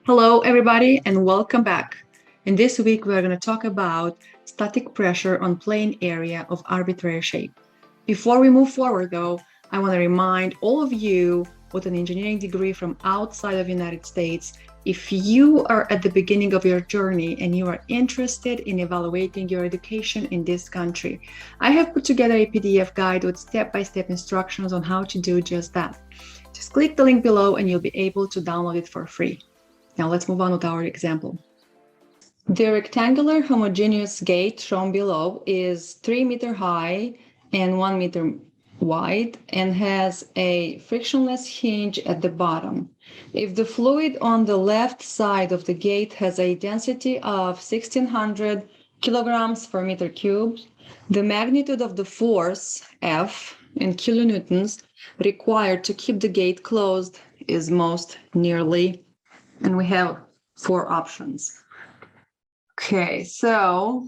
Hello, everybody, and welcome back. In this week, we're going to talk about static pressure on plane area of arbitrary shape. Before we move forward, though, I want to remind all of you with an engineering degree from outside of the United States, if you are at the beginning of your journey and you are interested in evaluating your education in this country, I have put together a PDF guide with step-by-step instructions on how to do just that. Just click the link below and you'll be able to download it for free. Now let's move on with our example. The rectangular homogeneous gate shown below is 3 meters high and 1 meter wide and has a frictionless hinge at the bottom. If the fluid on the left side of the gate has a density of 1600 kilograms per meter cubed, the magnitude of the force, F, in kilonewtons required to keep the gate closed is most nearly, and we have 4 options. Okay, so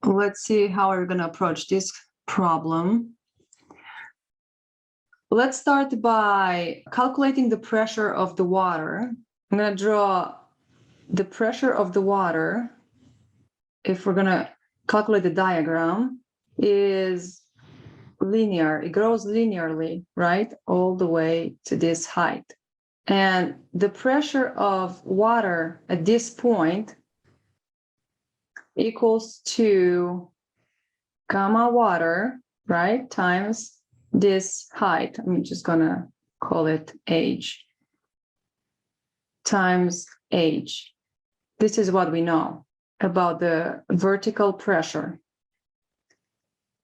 let's see how we're going to approach this problem. Let's start by calculating the pressure of the water. I'm going to draw the pressure of the water, if we're going to calculate the diagram, is linear. It grows linearly, right, all the way to this height. And the pressure of water at this point equals to gamma water, right, times this height. I'm just gonna call it h, times h. This is what we know about the vertical pressure.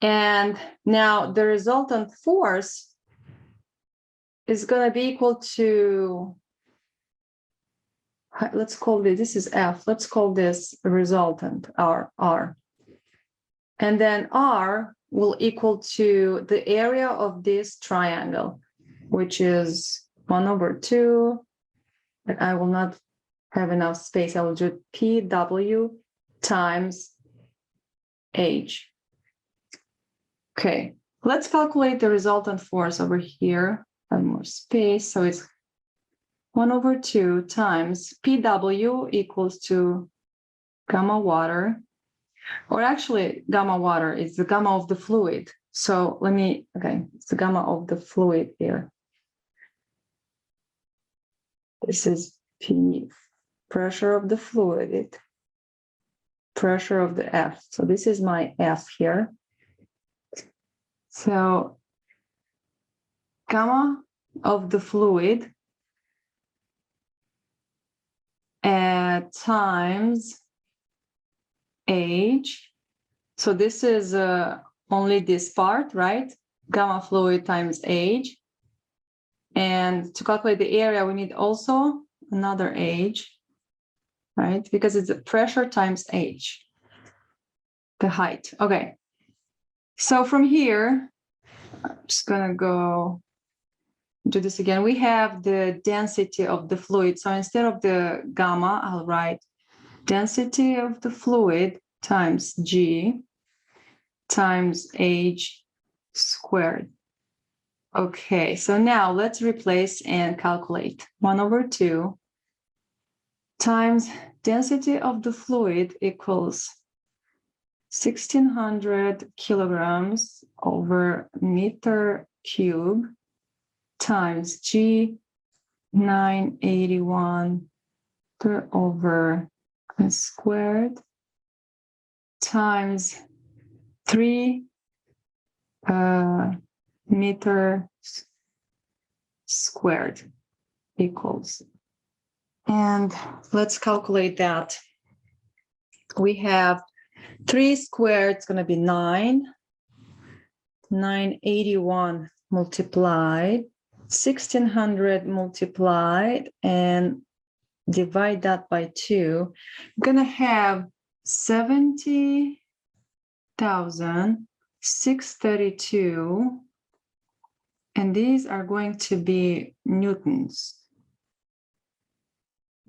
And now the resultant force is going to be equal to, let's call this is F, let's call this resultant, R. And then R will equal to the area of this triangle, which is 1/2, but I will not have enough space. I will do PW times H. Okay, let's calculate the resultant force over here. Have more space, so it's 1/2 times PW equals to gamma water, or actually gamma water is the gamma of the fluid. So it's the gamma of the fluid here. This is P, pressure of the fluid, pressure of the F. So this is my F here. So gamma of the fluid at times H. So this is only this part, right? Gamma fluid times H. And to calculate the area, we need also another H, right? Because it's the pressure times H, the height. Okay. So from here, I'm just gonna go do this again. We have the density of the fluid. So instead of the gamma, I'll write density of the fluid times G times H squared. Okay, so now let's replace and calculate. 1/2 times density of the fluid equals 1600 kilograms over meter cube times G 981 over squared times 3 meter squared equals. And let's calculate that. We have 3 squared, it's going to be 981 multiplied, 1600 multiplied, and divide that by 2. I'm going to have 70,632, and these are going to be newtons.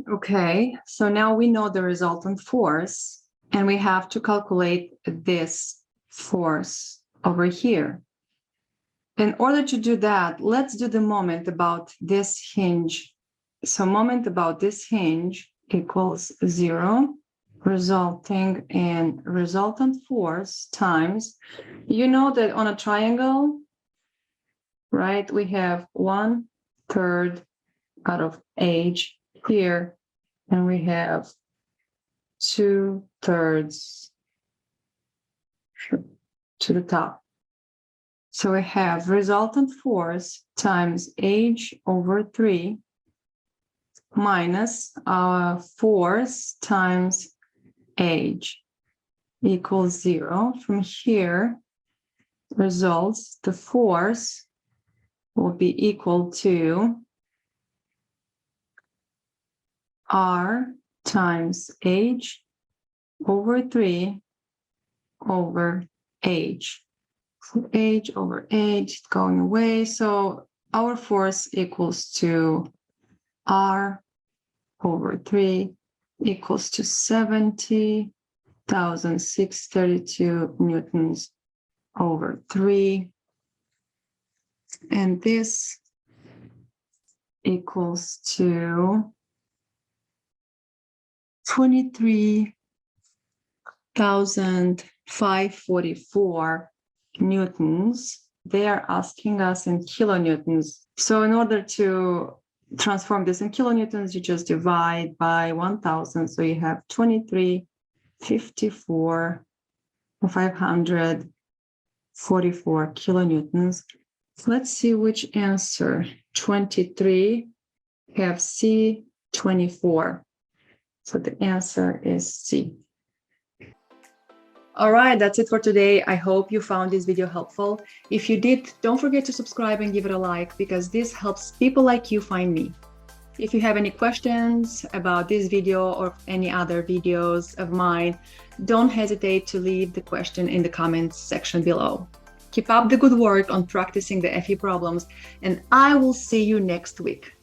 Okay, so now we know the resultant force, and we have to calculate this force over here. In order to do that, let's do the moment about this hinge So moment about this hinge equals 0, resulting in resultant force times, you know that on a triangle, right, we have 1/3 out of h here, and we have 2/3 to the top. So we have resultant force times h over 3 minus our force times h equals 0. From here results the force will be equal to r times h over 3 over h. So h over h going away. So our force equals to r over 3 equals to 70,632 newtons over 3. And this equals to 23,544 newtons. They are asking us in kilonewtons. So in order to transform this in kilonewtons, you just divide by 1,000. So you have 23,544 kilonewtons. Let's see which answer. 23 have C, 24. So the answer is C. All right, that's it for today. I hope you found this video helpful. If you did, don't forget to subscribe and give it a like, because this helps people like you find me. If you have any questions about this video or any other videos of mine, don't hesitate to leave the question in the comments section below. Keep up the good work on practicing the FE problems, and I will see you next week.